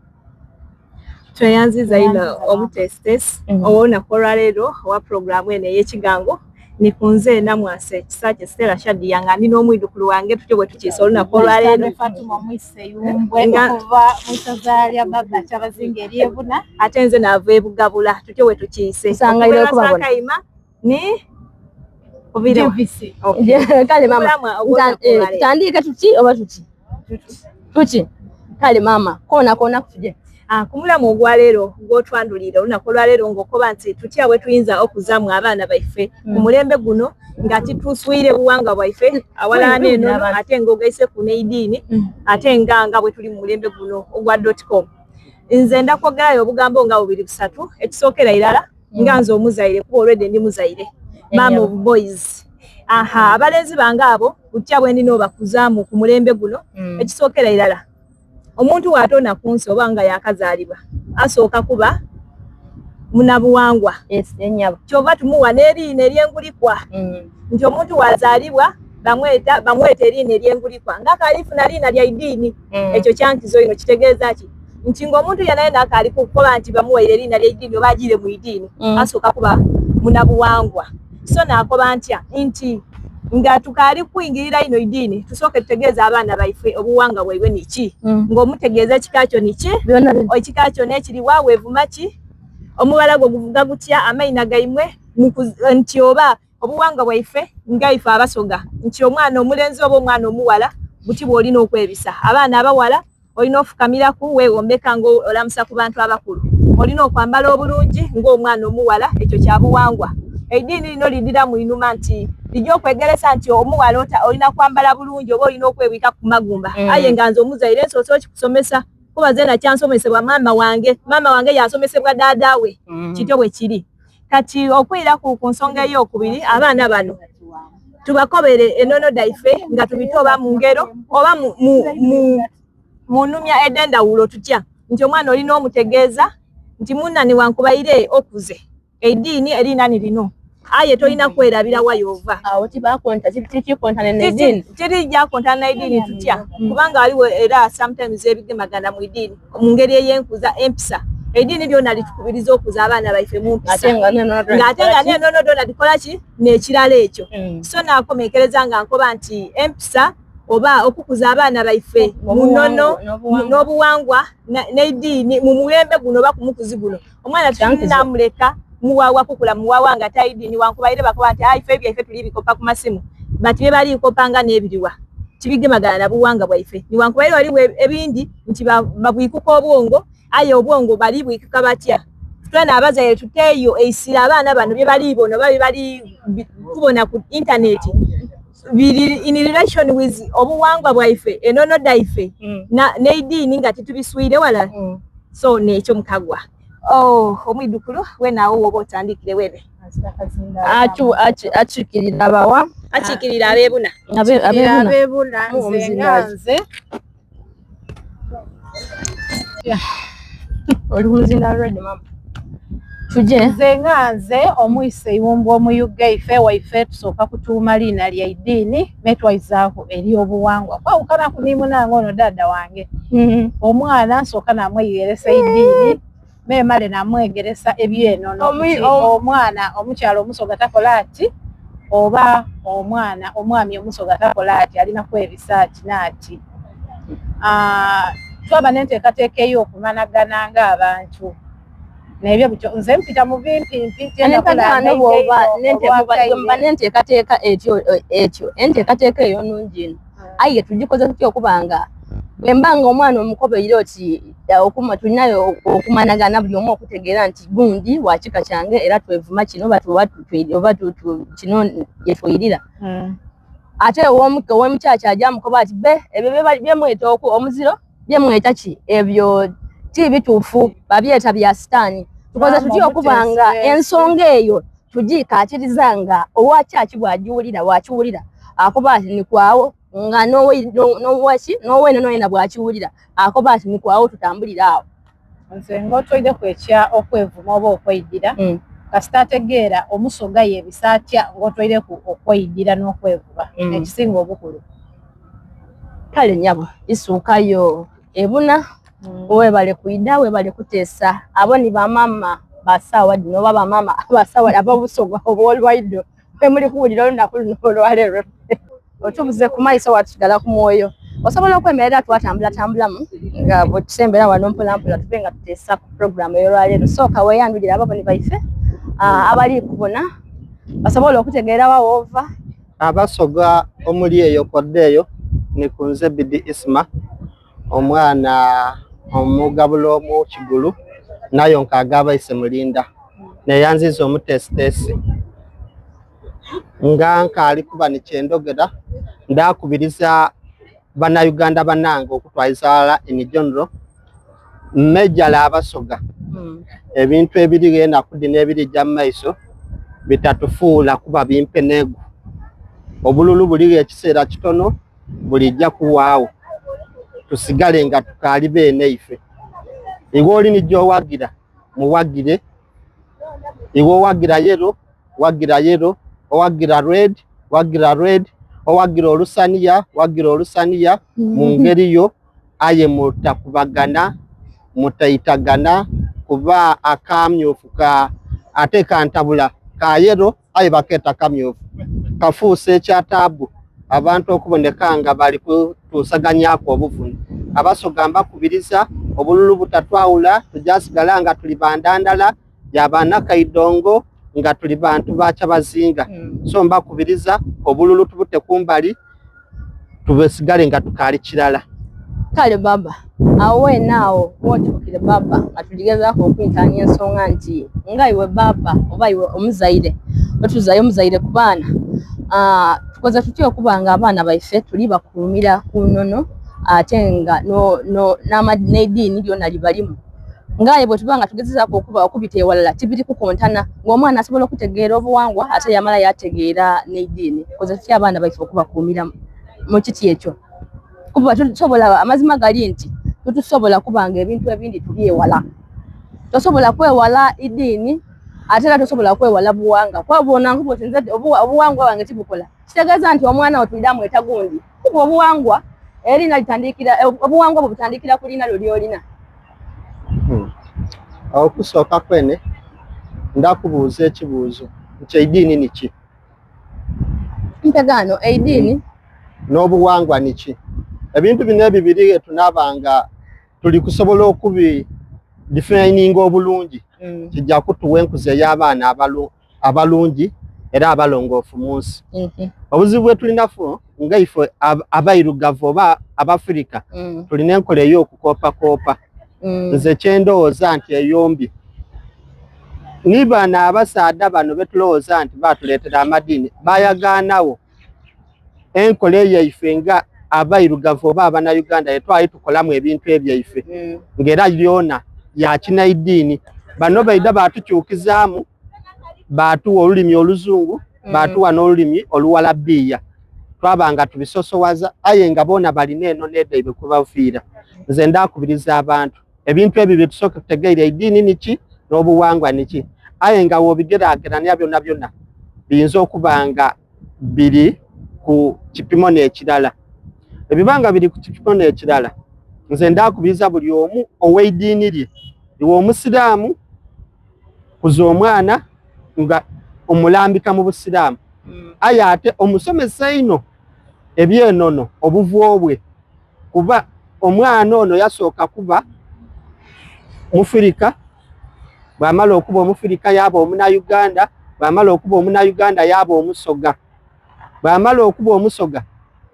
tweyanziza ino omutestes owona kola lero wa programu ene y'ekigango nikunze namwase kisache Stella Shadi yanga ndi n'omwidukulu wange tutyo bwe tukisa oluna kola lero Fatuma Omwise Yumbwe kuva musazalya baba kyabazinga eryebuna ate nze naava ebugabula tutyo bwe tukise sangayire kubabona ni ovire kale mama tandike tuti oba tuti kale mama kona kutuje kumulamu ogwa leero gw'otwandulira olunaku olwaleero ng'okoba nti tutya bwe tuyinza okuzaamu abaana baife ku mulembe guno nga tituswire buwanga bwaife awalana enono ate ng'ogaise ku n'ediini ate nga bwe tuli mu mulembe guno ogwa .com nze ndakwogerayo obugambo nga 2-3 ekisookera irala nga nze omuzaire kuba olwedde ndi muzaire mama of boys abalenzi bange abo butya bwe ndina obakuzaamu ku mulembe guno ekisookera irala omuntu watona kunsi obanga yakazaalibwa asooka kuba munabuwangwa kyova tumuwa n'eriina eryengulikwa nti omuntu wazaalibwa bamweta eriina eryengulikwa ng'akalifuna liina lya iddiini ekyo kyankizo ino kitegeeza ki nti ng'omuntu yenayena akaali kukola nti bamuwaire eriina lya iddiini oba agiire mu iddiini asooka kuba munabuwangwa so naakoba ntya nti nga tukali kuyingirira ino idini tusooke tutegeeza abaana baife obuwanga bwaibwe niki ng'omutegeeza ekikakyo niki ekikakyo n'ekiriwa weevuma ki omubala gwe guvuga gutya amayina gaimwe nti oba obuwanga bwaife ngaife abasoga nti omwana omulenzi oba omwana omuwala buti bw'olina okwebisa abaana abawala olina ofukamiraku weewombeka ng'olamusa ku bantu abakulu olina okwambala obulungi ng'omwana omuwala ekyo kya buwangwa eddiini lino lidira mu inuma nti lijja okwegeresa nti omuwala olina kwambala bulungi oba olina okwebwika ku magumba aye nga nze omuzaire nsoose okikusomesa kuba nze nakyansomesebwa maama wange yasomesebwa daadaawe kityo bwe kiri kati okwira ku nsonga ey'okubiri abaana bano tubakobere ennono daife nga tubite oba mu ngero oba mu nnumya ed'endawulo tutya nti omwana olina omutegeeza nti munnani wankubaire okuze eddiini erinani lino aye tolina kwerabira wayova awo tikikontana n'eddiini tirijja kontana n'eddiini tutya kubanga waliwo era sometimes ebigemagana mu iddiini mu ngeri ey'enkuza empisa eddiini lyonna litukubiriza okuza abaana baife mu mpisa ng'ate nga n'ennono lyonna likola ki n'ekirala ekyo so naakomekereza nga nkoba nti empisa oba okukuza abaana baife mu nnono n'obuwangwa n'eddiini mu mulembe guno oba ku mukuzi guno omwana tulinamuleka muwawa kukula muwawa nga taidini wankubaire bakoba nti ife byaife tuli bikopa ku masimu bati bye bali kopanga n'ebiriwa kibigemagana na buwanga bwaife ni wankubaire wali ebindi nti babwikuka obwongo aye obwongo bali bwikuka batya twena abazaire tuteeyo eisira abaana bano bye bali bono bye bali kubona ku internet in relation with obuwangwa bwaife enono daife na neidini nga titubiswire wala so nekyo mukagwa omwidukulu we nawo woba otandikire webe achikirira abawa achikirira abebuna nze oli muzinda already mama tuje nze omwise iwumbu omu UK ife waife tusooka kutuuma liina lya idini metwaizaaku eri obuwangwa kwawukana kunimunanga ono dada wange omwana nsooka namwegeresa idini memale namwegeresa ebyenono omwana omukyalo omusoga takola ati oba omwana omwami omusoga takola ati alina kwebisaaki naati twaba nenteekateeka ey'okumanagana ng'abantu nebyo bityo nze mpita mu bimpimpi nenteekateeka etyo enteekateeka eyo nungi ino aye tugikoze tutya okubanga bwembanga omwana omukobeire oti tulinayo okumanagana buli omu okutegeera nti gundi wakika kyange era twevuma kino oba kino yetwirira ate ow'omukyakya ajja mukoba ati ebyo byemweta omuziro byemweta ki ebyo ti bituufu babyeta bya sitaani tukoze tutya okubanga ensonga eyo tugikatiriza nga owakyaki bwagiwulira wakiwulira akoba ati nikwawo nga noweno noyena bwakiwulira akoba ati nikwawo tutambulira awo nze ng'otwide kwekya okwevuma oba okweyidira kasita ategeera omusoga yebisa atya ng'otwideku okweyidira n'okwevuma ekisinga obukulu kale nyabo isuukayo ebuna webale kwida webale kuteesa abo ni bamama basawa dino oba bamama basawa ababusoga obwolwaido emuli kuwulira olunaku luno olwaleero otubuze ku maiso watusigala ku mwoyo osobola okwemerera twatambula-tambulamu nga bwe tusembera wano mpolampola tube nga tuteesa ku programu ey'olwaleero sooka weeyandulira ababoni baife abali kubona basobola okutegeera wawoova abasoga omuli eyo koddeeyo ni kunze Bidi Isma omwana omugabula omu Kigulu nayo nkagaba ise Mulinda neyanziza omutesitesi nga nkaali kuba nikyendogera ndakubiriza bannayuganda bannange okutwalizaala emijonero mmejjala abasoga ebintu ebiri enaku dino ebirijja mu maiso bitatufuula kuba bimpeneegu obululu buli ekiseera kitono bulijja kuwaawo tusigale nga tukaali beene ife iwe oli nijjo owagira muwagire iwe owagira yero wagira yero owagira red wagira red owagira olusaniya wagira olusaniya mu ngeri yo aye mutakubagana mutaitagana kuba akamyufu ate kantabula ka yero aye baketa kamyufu kafuuse ekyataabu abantu okuboneka nga bali kutusaganyako obuvune abasoga mbakubiriza obululu butatwawula tujasigala nga tuli bandandala yabaana kaidongo nga tuli bantu bakyabazinga so mbakubiriza obululu tubute kumbali tubesigale nga tukaali kirala kale baba awe naawo wotukire baba atuligezaako okwintanya ensonga nti nga iwe baba oba iwe omuzaire otuzayo omuzaire ku baana tukoze tutya okubanga abaana baife tuli bakuumira ku nnono ate nga n'ediini lyonna libalimu ngaye bwe tuba nga tugezezaako okuba okubita ewalala tibiri kukontana ng'omwana asobola okutegeera obuwangwa ate yamala yategeera n'ediini tukoze tutya abaana baife okubakuumira mu kiti ekyo kuba tusobola amazima gali nti tutusobola kubanga ebintu ebindi tuli ewala tosobola kwewala ediini ate era tosobola kwewala buwanga kwabona nkuba oti nze obuwangwa wange tibukola kitegeeza nti omwana otulira mweta gundi kuba obuwangwa erina litandikira obuwangwa bwe butandikira ku liina lyolina okusooka kwene ndakubuuza ekibuuzo nti ediini niki mpegano ediini n'obuwangwa niki ebintu bino ebibiri tunabanga tuli kusobola okubi defininga obulungi kijja kutuwa enkuza ey'abaana abalungi era abalongoofu mu nsi obuzibu bwe tulinafu nga ife abairugavu oba abafirika tulina enkola ey'okukoopa nze kyendowooza nti eyombi nibaana abasaada bano betulowooza nti batuleetera amadiini bayagaanawo enkole yaife nga abairugavu oba abannayuganda yetwali tukolamu ebintu ebyaife ng'era lyona yakinaidiini. Bano baida batukyukizaamu batuwa olulimi oluzungu batuwa n'olulimi oluwalabiya twabanga tubisosowaza aye nga boona balina eno nedda ibe kubafiira. Nze ndakubiriza abantu ebintu ebyo byetusooka kutegeera eddiini niki n'obuwangwa niki aye nga wobigeraageranya byonna byonna biyinza okuba nga biri ku kipimo n'ekirala. Ebibanga biri ku kipimo n'ekirala nze ndakubiriza buli omu ow'eddiini lye iwe omusiraamu kuza omwana nga omulambika mu busiraamu aye ate omusomesa ino ebyenono obuvuo bwe kuba omwana ono yasooka kuba mufirika bw'amala okuba omufirika yaba omunayuganda bw'amala okuba omunayuganda yaba omusoga bw'amala okuba omusoga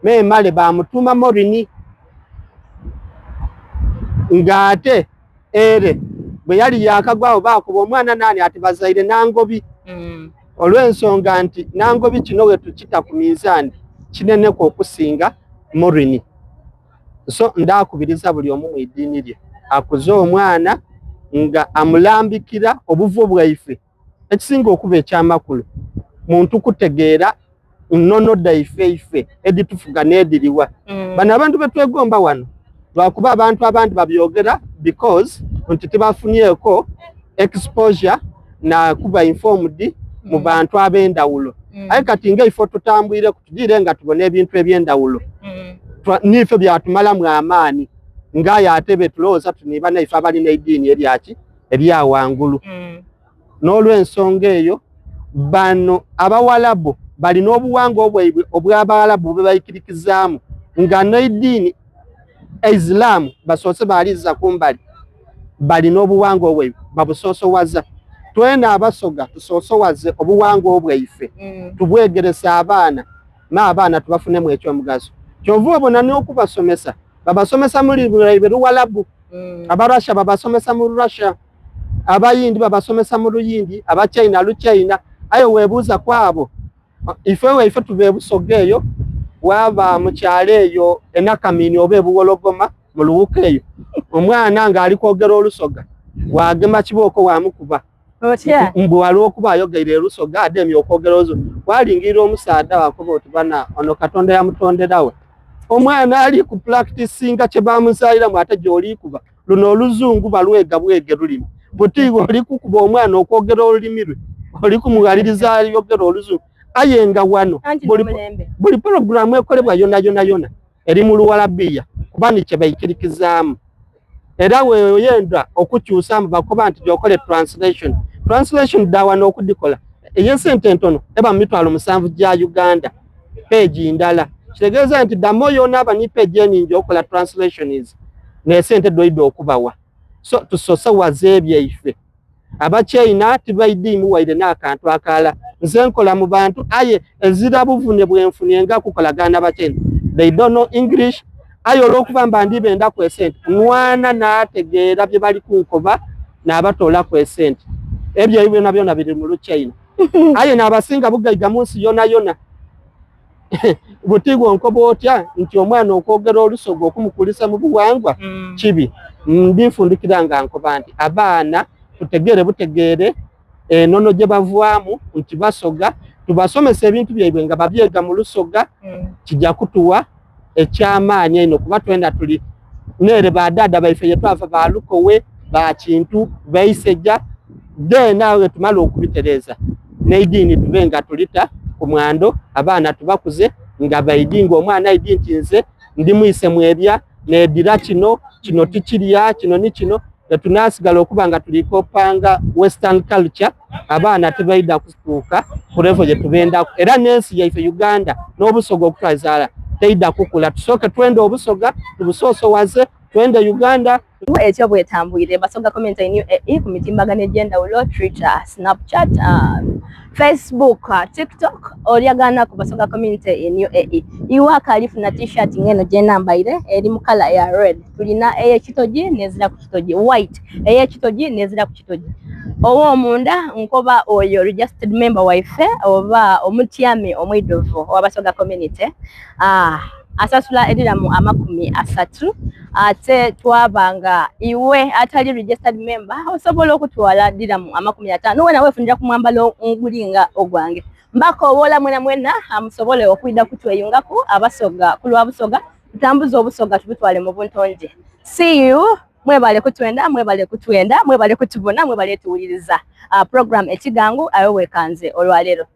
meemale bamutuuma Morini ng'ate ere bwe yali yakagwawo baakuba omwana naani ati bazaire Nangobi olw'ensonga nti Nangobi kino we tukita ku mizaani kineneko okusinga Morini. So ndakubiriza buli omu mu iddiini lye akuze omwana nga amulambikira obuvu bwaife ekisinga okuba ekyamakulu muntu kutegeera nnono daife editufuga n'ediriwa. Bano abantu betwegomba wano lwakuba abantu abandi babyogera because nti tibafunyeeko exposure na kuba informed mu bantu ab'endawulo aye kati ng'ifo tutambwire kutugire nga tubona ebintu eby'endawulo nife byatumalamu amaani ng'aye ate betulowooza tuniba naife abalina eddiini eryaki eryawangulu. N'olw'ensonga eyo bano abawalabu balina obuwangwa obwaibwe obw'abawalabu bwe bayikirikizaamu nga n'eddiini Islam basoose baaliza kumbali balina obuwangwa obwaibwe babusoosowaza. Twena abasoga tusoosowaze obuwangwa obwaife tubwegeresa abaana n'abaana tubafunemu ekyomugaso. Kyova obona n'okubasomesa babasomesa muri lulaibe luwalabu abarasha babasomesa mu Russia abayindi babasomesa mu Luyindi abachina Luchina aye webuuza kwabo ife tubebusoga eyo waba mu kyalo eyo enakamini oba ebuwologoma mu luwuka eyo omwana nga ali kwogera olusoga wagema kibooko wamukuba mbu waliwo okuba ayogeire olusoga ademi okwogera ozo walingira omusaada wakuba oti bana ono Katonda yamutonderawe omwana ali ku practicinga kye bamuzaayiramu ate gy'oli kuba luno oluzungu balwega bwege lulimi butiiwe oli kukuba omwana okwogera olulimi lwe oli kumuwaliriza ayogera oluzungu aye nga wano buli programu ekolebwa yonna eri mu luwalabiya kuba ni kye bayikirikizaamu era weyenda okukyusamu bakoba nti gyokole translation dawa n'okudikola ey'ensente entono eba mu mitwalo 7 gya Uganda peegi ndala kitegeeza nti damo yonaaba ni peegi eningi okola translations n'esente doida okubawa. So tusosowaze ebyaife abachina tibaidimu waire n'akantu akala nze nkola mu bantu aye ezira buvune bwenfunye nga kukolagana abachina they don't know English aye olw'okuba mba ndibenda ku esente mwana n'ategeera bye bali kunkoba n'abatola ku esente ebyo byonna byonna biri mu Luchina aye n'abasinga bugaiga mu nsi yonna butigwo nkoba otya nti omwana okwogera olusoga okumukulisa mu buwangwa kibi ndifundikira nga nkoba nti abaana tutegeere butegeere nono gye bavaamu nti basoga tubasomesa ebintu byaibwe nga babyega mu lusoga kijja kutuwa ekyamaanyi eno kuba twenda tuli nere badada baife yetwava balukowe bakintu baisejja nawe tumala okubitereza n'eddiini tube nga tulita ku mwando abaana tubakuze nga baidinga omwana aidi nti nze ndi mwise mwebya nedira kino tikirya kino ni kino tunasigala okuba nga tulikopanga western culture abaana tebaida kustuuka ku level gye tubenda era n'ensi yaife Uganda n'obusoga okutwazaala teida kukula tusooke twende obusoga tubusoosowaze twende Uganda ekyo bwetambwire basoga comment eno ku mitimbagano egy'endawulo Twitter, Snapchat, Facebook, TikTok olyagana ku basoga community eno iwaka alifuna t-shirt ngeno gyenambaire eri mu color ya red tulina ey'ekitogi nezira ku kitogi white ey'ekitogi nezira ku kitogi ow'omunda nkoba oyo registered member waife oba omutyami omwiduvu ow'abasoga community asasula ediramu 30 ate twabanga iwe atali registered member osobola okutwala diramu 50 wena wefunira ku mwambalo ngulinga ogwange mbako obola mwena amusobole okwida kutweyungaku abasoga kulwa busoga tutambuza obusoga tubitwale mu buntonje. See you. Mwebale kutwenda, mwebale kutwenda, mwebale kutubona, mwebale tuwuliriza program ekigangu ayo wekanze olwalero.